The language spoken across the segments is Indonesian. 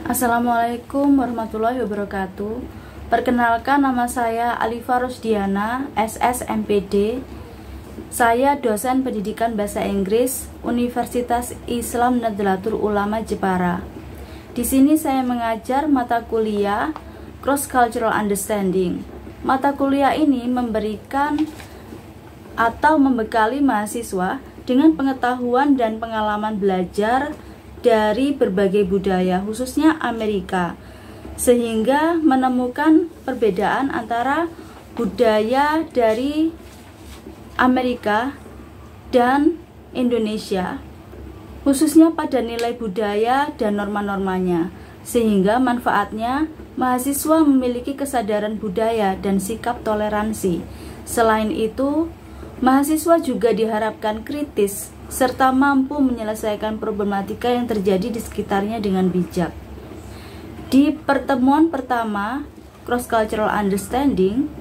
Assalamualaikum warahmatullahi wabarakatuh. Perkenalkan, nama saya Alifa Rosdiana, SS MPD. Saya dosen pendidikan bahasa Inggris Universitas Islam Nahdlatul Ulama Jepara. Di sini saya mengajar mata kuliah Cross Cultural Understanding. Mata kuliah ini memberikan atau membekali mahasiswa dengan pengetahuan dan pengalaman belajar dari berbagai budaya, khususnya Amerika, sehingga menemukan perbedaan antara budaya dari Amerika dan Indonesia, khususnya pada nilai budaya dan norma-normanya, sehingga manfaatnya mahasiswa memiliki kesadaran budaya dan sikap toleransi. Selain itu, mahasiswa juga diharapkan kritis serta mampu menyelesaikan problematika yang terjadi di sekitarnya dengan bijak. Di pertemuan pertama Cross Cultural Understanding,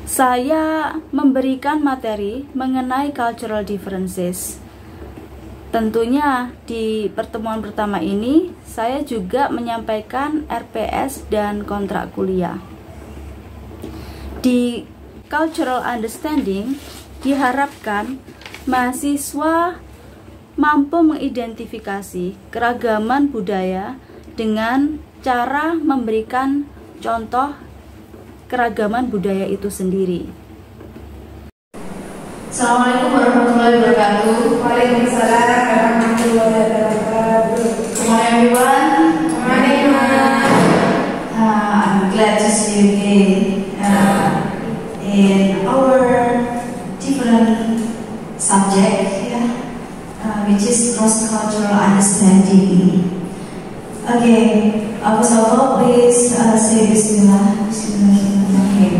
saya memberikan materi mengenai cultural differences. Tentunya di pertemuan pertama ini saya juga menyampaikan RPS dan kontrak kuliah. Di cultural understanding diharapkan mahasiswa mampu mengidentifikasi keragaman budaya dengan cara memberikan contoh keragaman budaya itu sendiri. Assalamualaikum warahmatullahi wabarakatuh. Waalaikumsalam warahmatullahi wabarakatuh. Good morning everyone. Good morning everyone. I'm glad to see you again in our different subject, which is cross-cultural understanding. Okay, first of all, please say Bismillah. Bismillahirrahmanirrahim.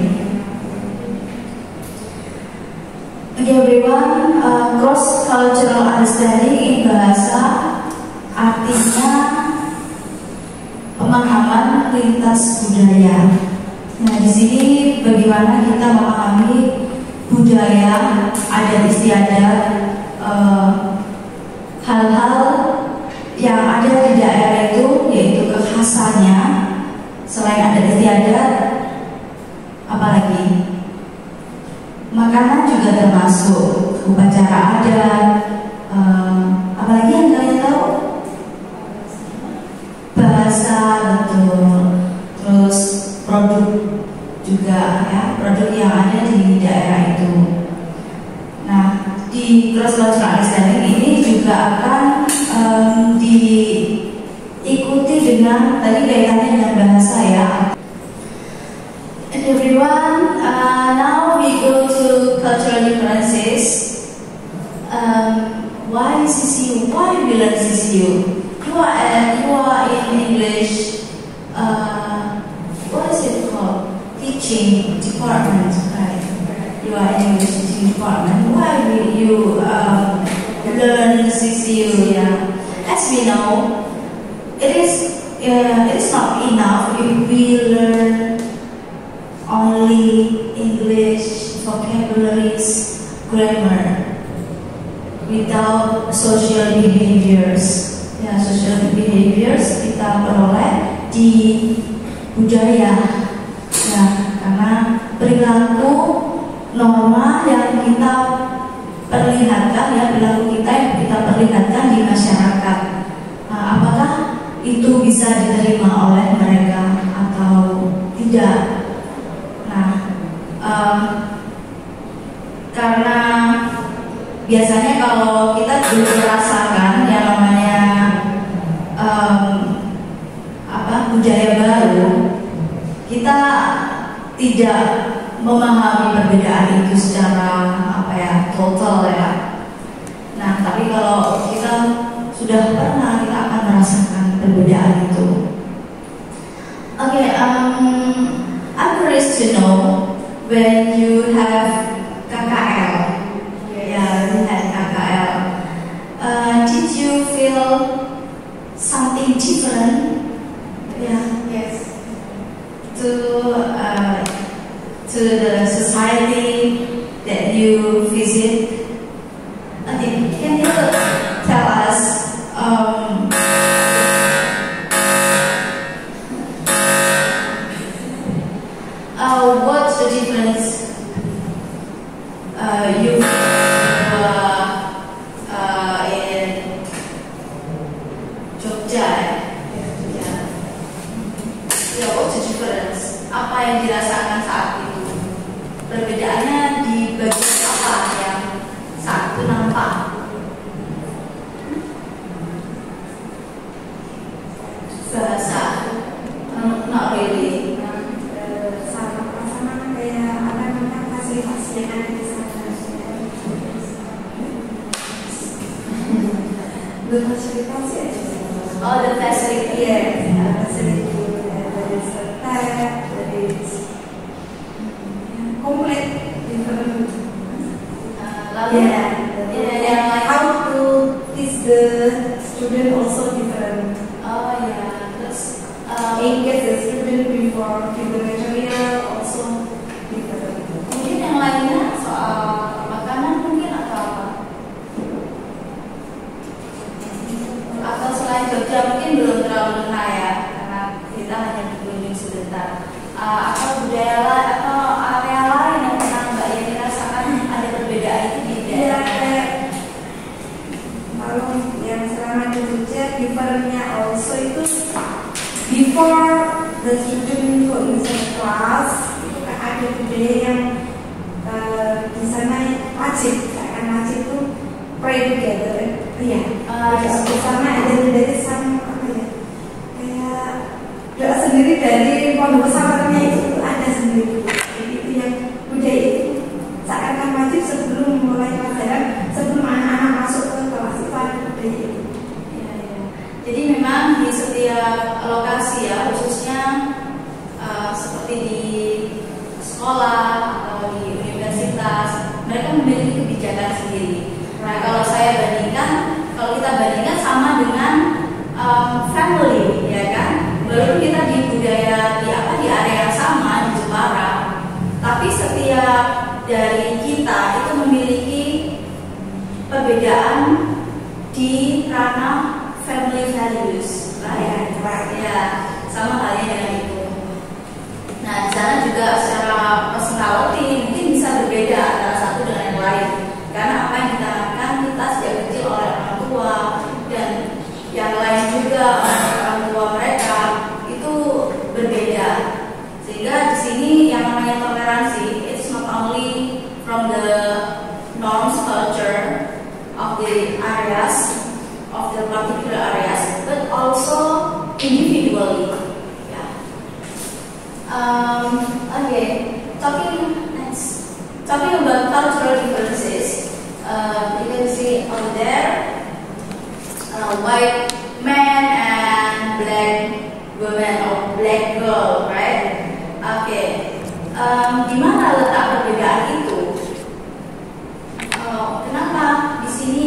Okay, everyone, cross-cultural understanding in bahasa artinya pemahaman lintas budaya. Nah, di sini bagaimana kita memahami budaya, adat istiadat, hal-hal yang ada di daerah itu, yaitu kekhasannya. Selain adat istiadat, apalagi makanan juga termasuk, upacara adat, apalagi yang kalian tahu, bahasa, betul, terus produk juga, ya, produk yang ada di daerah itu. Nah, di cross cultural understanding ini juga akan diikuti dengan tadi kaitannya dengan bahasa, ya. And everyone, now we go to cultural differences. Why CCU? Why we learn CCU? You are in English. What is it called? Teaching department, right? You are in English teaching department. Why will you learn CCU? Yeah. As we know, it is not enough if we learn only English, vocabularies, grammar, without social behaviors. Ya, social behaviors kita peroleh di budaya, ya, karena perilaku norma yang kita perlihatkan, ya, perilaku kita yang kita perlihatkan di masyarakat. Nah, apakah itu bisa diterima oleh mereka atau tidak? Karena biasanya kalau kita merasakan yang namanya budaya baru, kita tidak memahami perbedaan itu secara total, ya. Nah, tapi kalau kita sudah pernah, kita akan merasakan perbedaan itu. Okay, I'm curious to know when you have KKL. Yeah, you had KKL. Did you feel something different? Yeah. Yes. To the society that you visit. Okay, can you tell us The facility aja. Oh, the facility. Facility. There is a tab, there is complete different. Lalu yang lain. How to teach the student also different. Oh ya, terus Engage the student before give the material also different. mungkin yang lainnya soal makanan mungkin atau apa? Atau selain Jogja mungkin belum terlalu kena ya, karena kita hanya berkunjung sebentar. Atau budaya atau area lain yang pernah Mbak Yani rasakan ada perbedaan itu di daerah? Kalau yang selama di Jogja differentnya also itu before the student go inside class itu kan ada budaya yang di sana wajib, kan wajib itu pray together, ya. Bersama ada dari sama apa ya, kayak doa sendiri dari pondok pesantrennya itu ada sendiri. Jadi itu yang budaya itu seakan wajib sebelum mulai pelajaran, sebelum anak-anak masuk ke kelas itu ada budaya itu. Jadi memang di setiap lokasi ya, khususnya seperti di sekolah atau di universitas, mereka memiliki kebijakan sendiri. Nah, kalau kita bandingkan sama dengan family, ya kan? Walaupun kita di budaya di area yang sama di Jepara, tapi setiap dari kita itu memiliki perbedaan di ranah family values, ya, sama halnya dengan itu. Nah, di sana juga secara personality mungkin bisa berbeda antara satu dengan yang lain, karena apa yang ditanamkan kita sejak kecil oleh orang tua dan yang lain juga orang tua mereka itu berbeda. Sehingga di sini yang namanya toleransi it's not only from the norms culture of the areas, of the particular areas, but also individually. Yeah. Okay. Talking about cultural differences, you can see over there, white man and black woman or black girl, right? Okay. Di mana letak perbedaan itu? Kenapa di sini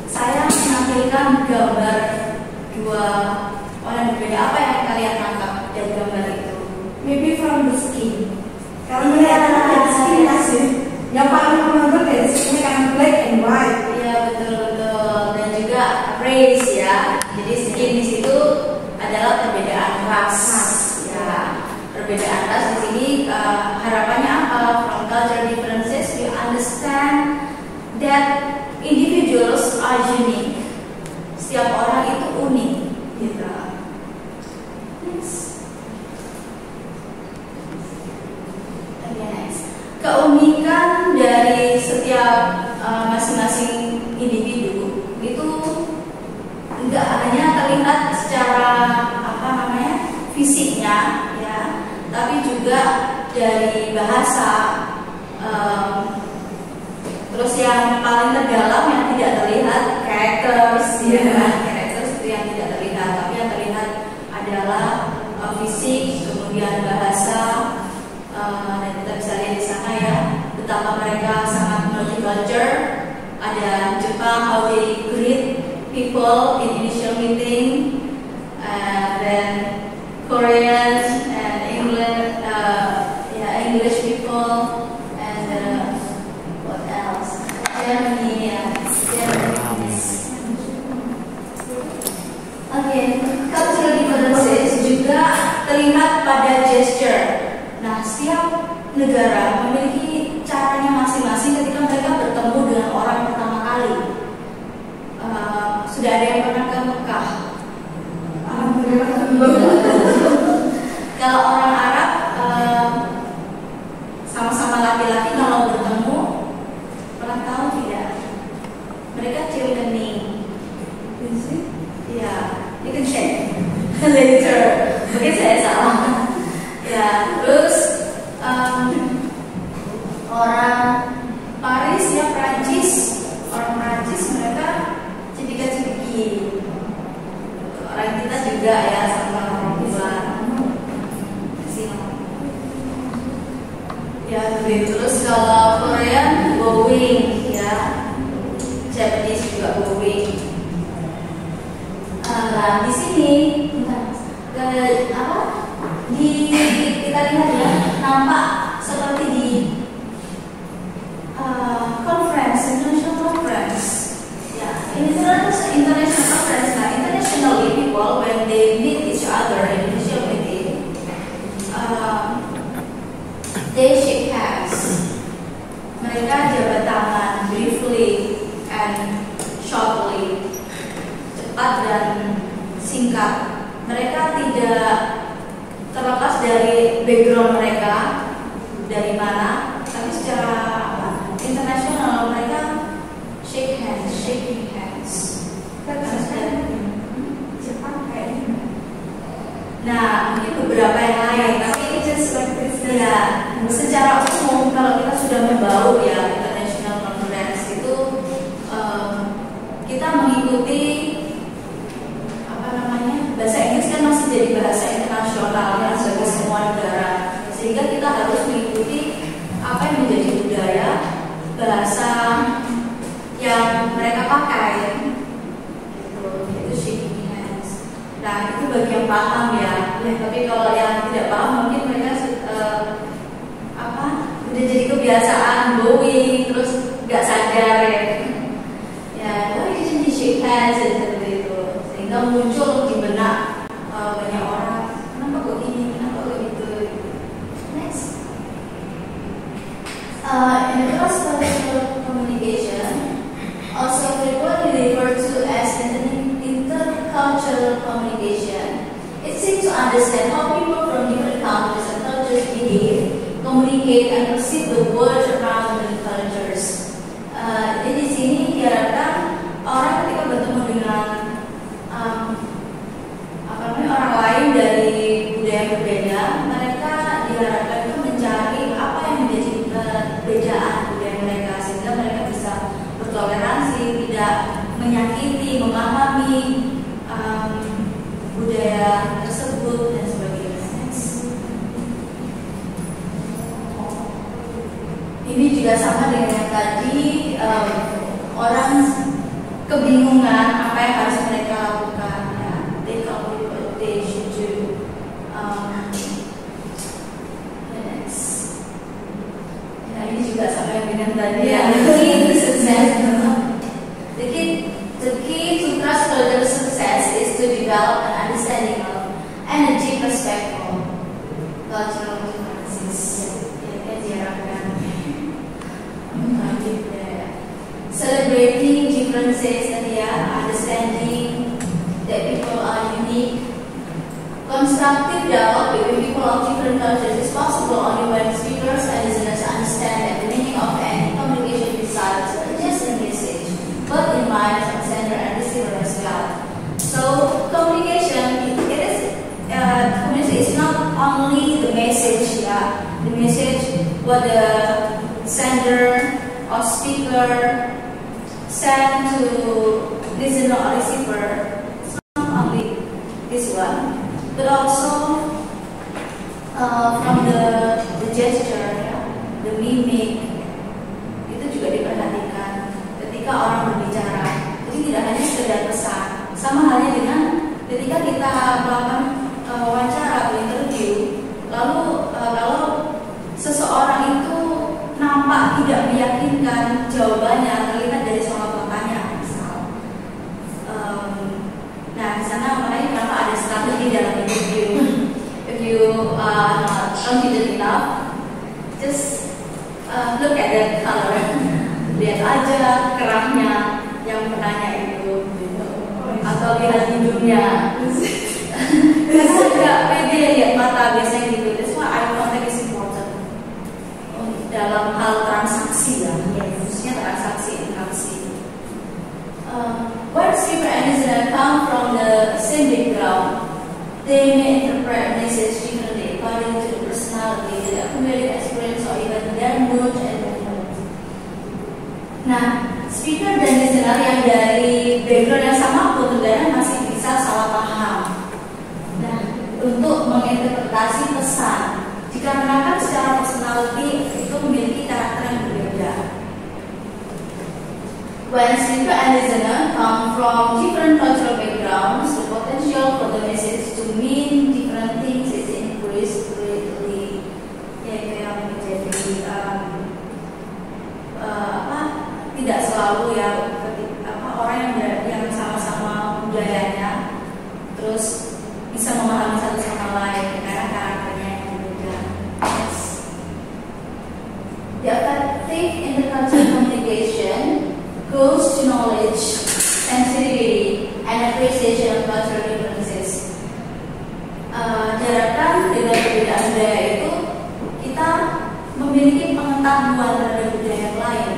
saya menampilkan gambar dua orang berbeda? Apa yang kalian tangkap dari gambar itu? Maybe from the skin. Kalau melihat dari skin asli, yang paling menonjol dari skin kan black and white. Iya, betul. Dan juga race ya. Jadi skin di situ adalah perbedaan ras. Ya, perbedaan ras di sini harapannya apa? From cultural differences we understand that individuals are unique. Setiap orang itu unik, gitu. Next. Keunikan dari setiap masing-masing individu itu enggak hanya terlihat secara fisiknya, ya, tapi juga dari bahasa. Terus yang paling terdalam yang tidak terlihat characters, ya kan? Characters itu yang tidak terlihat, tapi yang terlihat adalah fisik, kemudian bahasa, dan kita bisa lihat di sana ya betapa mereka sangat multicultural. Ada Jepang, how they greet people in initial meeting, then Koreans and English people, and what else? Germany, Okay, cultural differences juga terlihat pada gesture. Nah, setiap negara memiliki caranya masing-masing ketika mereka bertemu dengan orang pertama kali. Sudah ada yang pernah ke Mekah? Kalau orang Arab sama-sama laki-laki kalau bertemu, pernah tahu tidak? Mereka cium kening. Ya, you can check later. Mungkin saya salah. Ya, terus orang Paris ya, orang Prancis mereka ketika Nah, di sini kita lihat ya, nampak seperti di international conference. Ya, international conference. Nah, internationally people when they meet each other in initial meeting, they shake hands. Mereka jabat tangan briefly and shortly, cepat dan singkat. Mereka tidak terlepas dari background mereka, dari mana, tapi secara internasional mereka shaking hands. Jepang kayak ini. Nah, mungkin beberapa yang lain, tapi ya, secara umum kalau kita sudah membaur ya international conference itu kita mengikuti bahasa Inggris kan masih jadi bahasa internasional ya bagi semua negara, sehingga kita harus mengikuti apa yang menjadi budaya bahasa yang mereka pakai, itu shaking hands. Nah, itu bagi yang paham ya. Tapi kalau yang tidak paham mungkin mereka udah jadi kebiasaan bowing terus nggak sadar ya itu di shake hands seperti itu, sehingga muncul di benak banyak orang, kenapa kok gini, kenapa kok gitu. Next, interpersonal communication, also frequently referred to as intercultural communication. It seems to understand how people from different countries and cultures behave, communicate, and perceive the world around their cultures. Jadi di sini diharapkan orang ketika bertemu dengan orang lain dari budaya berbeda, mereka diharapkan itu mencari apa yang menjadi perbedaan budaya mereka, sehingga mereka bisa bertoleransi, tidak menyakiti, memahami budaya tersebut dan sebagainya. Ini juga sama dengan yang tadi, orang kebingungan apa yang harus mereka lakukan. They should do. Ini juga sama yang dengan tadi. The key to success. The key to cross-cultural success is to develop an understanding of and a deep respect for cultural differences. Celebrating differences and understanding that people are unique. Constructive dialogue between people of different cultures is possible only when speakers and listeners understand that the meaning of any communication resides not just in message, but in mind of sender and receiver as well. So communication, is not only the message, the message what the sender or speaker send to listener or receiver. It's not only this one, but also from the gesture, the mimic, itu juga diperhatikan ketika orang berbicara. Jadi tidak hanya sekedar pesan. Sama halnya dengan ketika kita melakukan wawancara atau interview, lalu kalau seseorang itu nampak tidak meyakinkan jawabannya terlihat dari soal pertanyaan, misal. Nah, di sana makanya kenapa ada strategi dalam interview. If you are not confident enough, just look at that color. Lihat aja kerahnya yang penanya itu, atau lihat hidungnya. Biasanya nggak pede lihat mata biasanya gitu. That's why eye contact is important dalam hal transaksi ya, khususnya transaksi interaksi. When speaker and listener come from the same background, they may interpret message differently according to the personality, the accumulated experience, or even their mood and movement. Nah, speaker dan listener yang dari background yang sama pun terkadang masih bisa salah paham. Nah, untuk menginterpretasi pesan, dikarenakan secara personality itu memiliki karakter yang berbeda. When speaker and listener come from different cultural backgrounds, the potential for the message to mean different things is increased greatly. Yaitu yang menjadi tidak selalu ya orang yang sama-sama budayanya terus bisa memahami satu sama lain karena karakternya yang berbeda. Yes. The effective intercultural communication goes to knowledge, sensitivity, and appreciation of cultural differences. Diharapkan dengan perbedaan budaya itu kita memiliki pengetahuan terhadap budaya yang lain,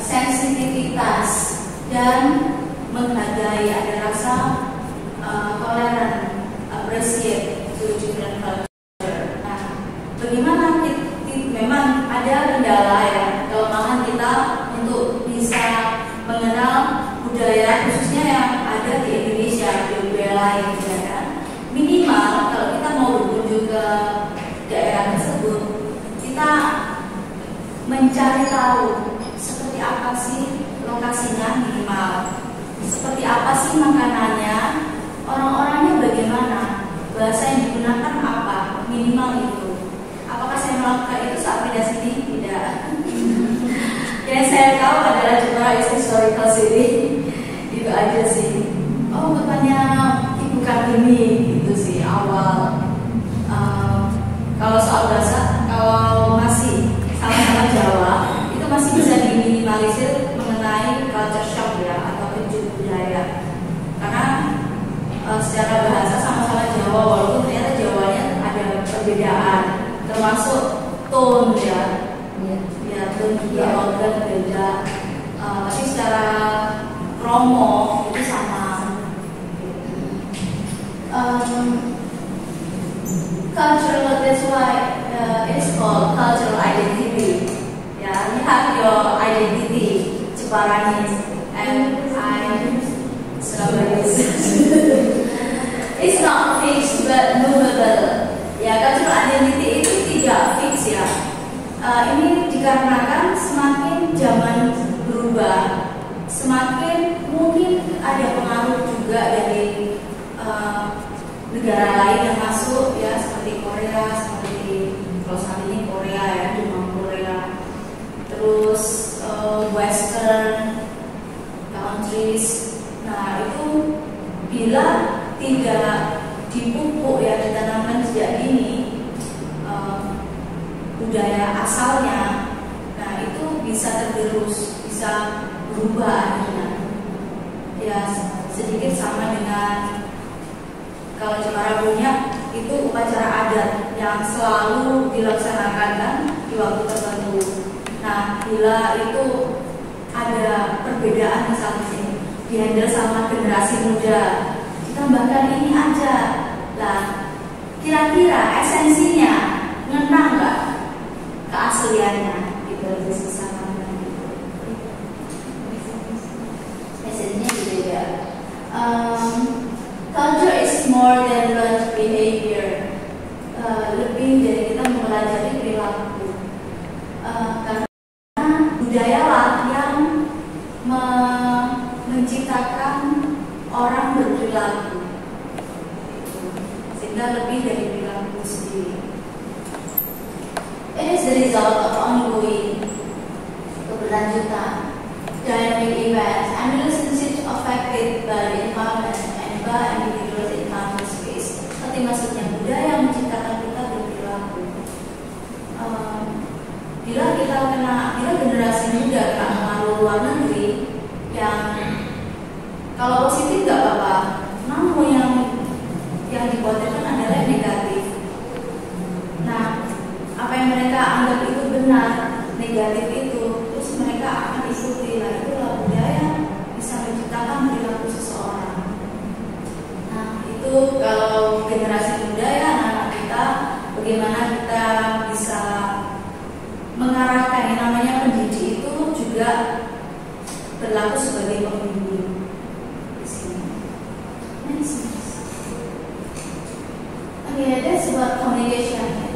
sensitivitas dan menghargai, ada rasa toleran, appreciate to different culture. Nah, bagaimana memang ada kendala ya, kelemahan kita untuk bisa mengenal budaya khususnya yang ada di Indonesia, di budaya lain ya kan. Minimal kalau kita mau berkunjung ke daerah tersebut, kita mencari tahu seperti apa sih lokasinya minimal, seperti apa sih makanannya, orang-orangnya bagaimana, bahasa yang digunakan apa, minimal itu. Apakah saya melakukan itu saat pindah sini? Tidak. Yang saya tahu adalah Jepara is historical city. Itu aja sih. Oh, katanya ibu Kartini itu sih awal. Kalau soal bahasa, kalau masih sama-sama Jawa, itu masih bisa diminimalisir mengenai culture shock ya, atau kejut budaya. Karena secara bahasa sama-sama Jawa, walaupun ternyata Jawanya ada perbedaan, termasuk tone ya, tone juga organ beda. Tapi secara promo itu sama. Cultural, that's why it's called cultural identity. Yeah, you have your identity, Jeparanese, and I'm Surabayese. It's not fixed but movable. Ya, cultural identity itu tidak fix ya. Ini dikarenakan semakin zaman berubah, semakin mungkin ada pengaruh juga dari negara lain yang masuk ya, seperti Korea, seperti kalau saat ini Korea ya, Jepang, Korea, terus Western countries. Nah itu bila tidak dipupuk ya, ditanamkan sejak dini budaya asalnya, nah itu bisa tergerus, bisa berubah akhirnya. Ya sedikit sama dengan kalau Jepara punya itu upacara adat yang selalu dilaksanakan kan di waktu tertentu. Nah, bila itu ada perbedaan misalnya dihandle sama generasi muda, ditambahkan ini aja. Nah, kira-kira esensinya ngena nggak keasliannya? Gitu lebih susah kan gitu. Esensinya berbeda. Culture is more than learned behavior. Lebih dari kita mempelajari perilaku. Karena budayalah yang menciptakan orang berperilaku, sehingga lebih dari perilaku sendiri. It is the result of ongoing keberlanjutan, dynamic events, and relationships affected by the environment and by individuals in common space. Seperti maksudnya budaya yang menciptakan kita berperilaku. Bila generasi muda kena pengaruh luar negeri yang kalau positif nggak apa-apa, namun yang dikhawatirkan adalah negatif. Nah, apa yang mereka anggap itu benar, negatif itu, terus mereka akan ikuti. Nah, itulah budaya bisa menciptakan perilaku seseorang. Nah, itu kalau generasi muda ya, anak-anak kita, bagaimana kita bisa mengarahkan yang namanya pendidik itu juga berlaku sebagai pembimbing di sini. Okay, that's about communication.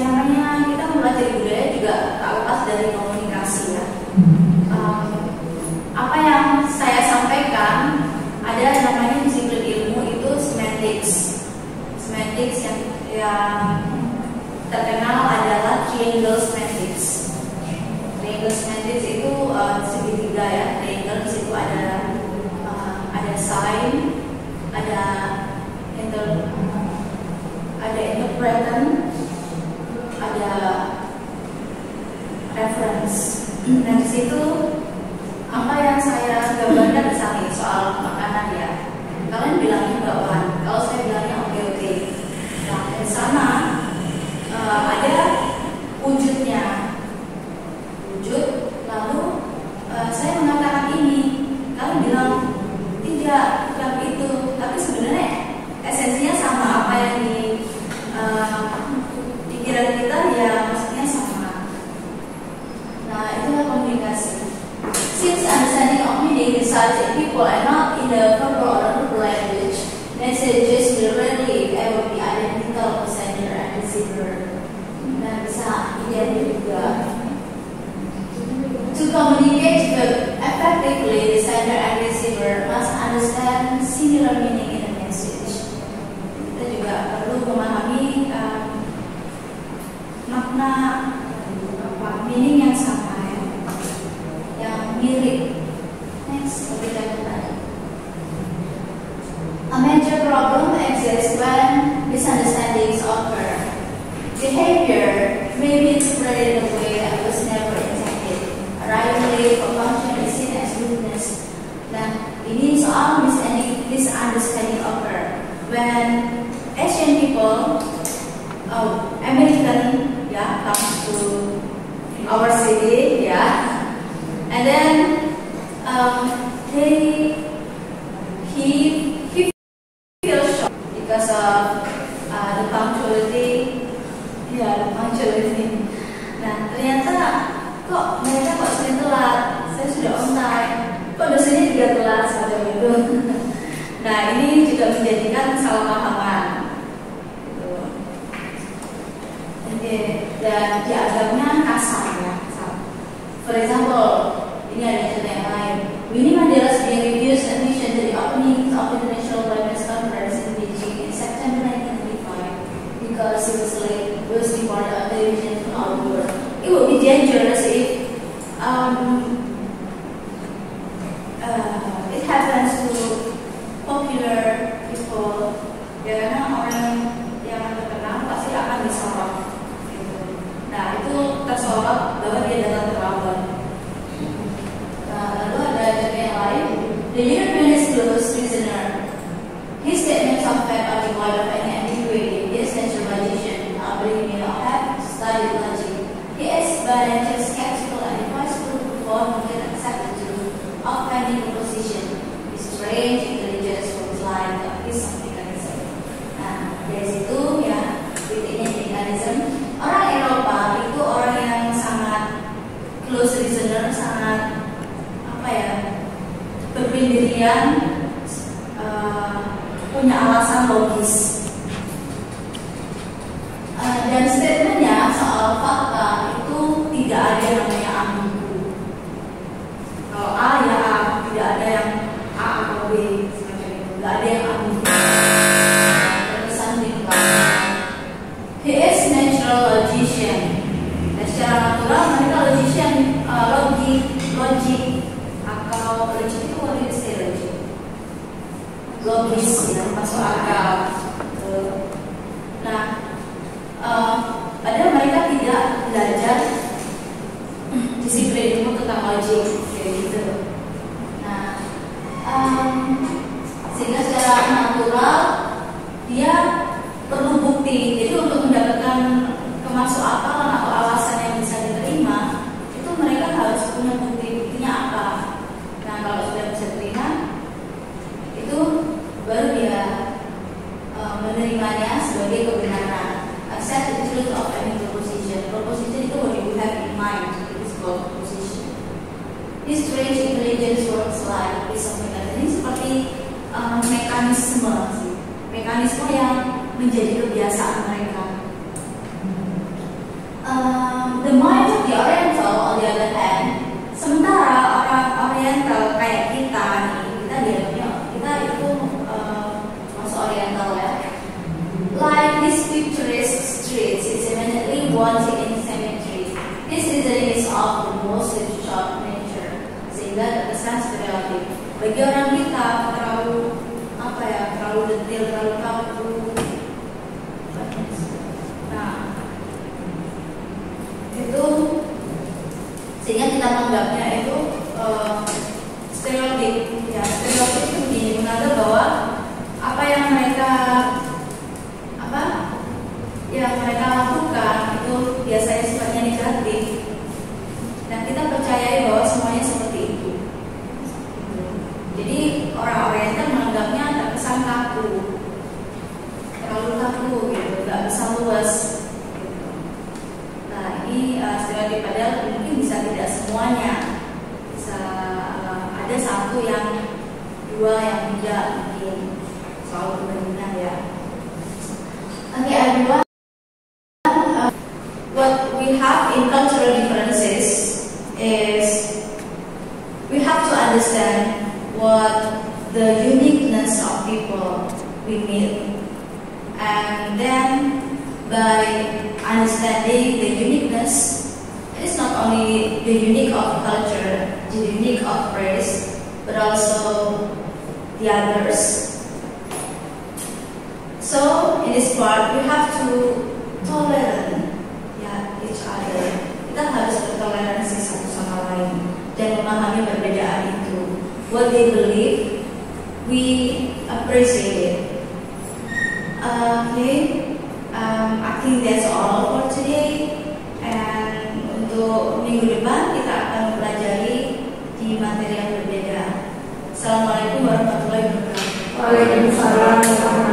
Namanya kita mempelajari budaya juga tak lepas dari Apa yang saya sampaikan ada namanya disiplin ilmu itu semantics. Semantics yang terkenal adalah triangle semantics. Triangle semantics itu segitiga ya. Triangle di situ ada sign, ada interpretant, ada reference. Dan di situ apa yang saya gambarkan di sana soal makanan ya. Kalian bilangnya bakwan, kalau saya bilangnya oke. Nah, di sana ada wujud, lalu saya mengatakan ini, kalian bilang tidak, bukan itu, tapi sebenarnya esensinya sama. Apa yang di pikiran kita ya maksudnya sama. Nah, itulah komunikasi. Since understanding of meaning resides in people and not in the verbal or non-verbal language, messages will rarely ever be identical to sender and receiver. Dan bisa identik juga. To communicate effectively, the sender and receiver must understand similar meaning in the message. Kita juga perlu memahami makna meaning yang sama ya, yang mirip. Next, kita lihat. A major problem exists when misunderstandings occur. Behavior may be interpreted in a way that was never intended. Arriving late or function is seen as rudeness. Nah, ini soal misunderstanding occur when Asian people, American, comes to our city, and then he feels shocked because of the punctuality. Nah, ternyata mereka kok sering telat. Saya sudah on time. Kok dosennya juga telat semacam itu. Nah, ini juga menjadikan kesalahpahaman. Dan dianggapnya kasar ya. For example, ini ada contoh yang lain. Winnie Mandela being refused admission to the opening of the International Women's Conference in Beijing in September 1995 because he was late. Was reported on television from all over. It would be dangerous if it happens to popular people. Ya, karena orang yang terkenal pasti akan disorot. Nah, itu tersorot bahwa dia datang terlambat. Nah, lalu ada contoh yang lain. The European is close prisoner. His statements of fact are devoid of any ambiguity. His naturalization, believe me or have studied logic. He is by nature skeptical and impossible before he can accept the truth of finding a position. His strange intelligence was lying of his mechanism. Nah, dari situ ya titiknya mechanism. Orang Eropa itu orang yang sangat close reasoner, sangat berpendirian, punya alasan logis. Dan statementnya soal fakta itu tidak ada yang namanya ambigu. Kalau A ya A, tidak ada yang A atau B semacam itu, tidak ada yang ambigu. Terkesan ringkas. He is natural logician. Dan secara natural mereka logician, logik atau logik itu what is logik? Logis ya, masuk akal. Nah, padahal mereka tidak belajar disiplin ilmu tentang logik kayak gitu. Nah, sehingga secara natural dia perlu bukti. Jadi untuk mendapatkan kemasuk akalan atau alasan yang bisa diterima, itu mereka harus punya buktinya apa. Nah, kalau sudah bisa terima, itu baru dia menerimanya sebagai kebenaran. Accept the truth of any proposition. Proposition itu what you have in mind. It is called proposition. This strange intelligence works like this of mechanism. Ini seperti mekanisme sih. Mekanisme yang menjadi kebiasaan mereka. The mind of the Oriental, on the other hand, of the most short nature, sehingga terkesan stereotip. Bagi orang kita terlalu terlalu detail, terlalu kaku. Nah, itu sehingga kita menganggapnya itu stereotip. Ya, stereotip itu begini, menganggap bahwa apa yang mereka lakukan itu biasanya sifatnya negatif. Dan kita percayai bahwa semuanya seperti itu. Jadi orang Oriental menganggapnya terkesan kaku, terlalu kaku gitu, nggak bisa luas. Gitu. Nah ini stereotip, padahal mungkin bisa tidak semuanya, bisa ada satu yang dua yang tidak mungkin soal perbandingan ya. Oke, everyone. What we have in cultural differences is we have to understand what the uniqueness of people we meet, and then by understanding the uniqueness, it is not only the unique of culture, the unique of race, but also the others. So in this part we have to tolerate each other. Kita harus bertoleransi satu sama lain dan memahami perbedaan itu. What they believe, we appreciate it. I think that's all for today. And untuk minggu depan kita akan mempelajari di materi yang berbeda. Assalamualaikum warahmatullahi wabarakatuh. Waalaikumsalam.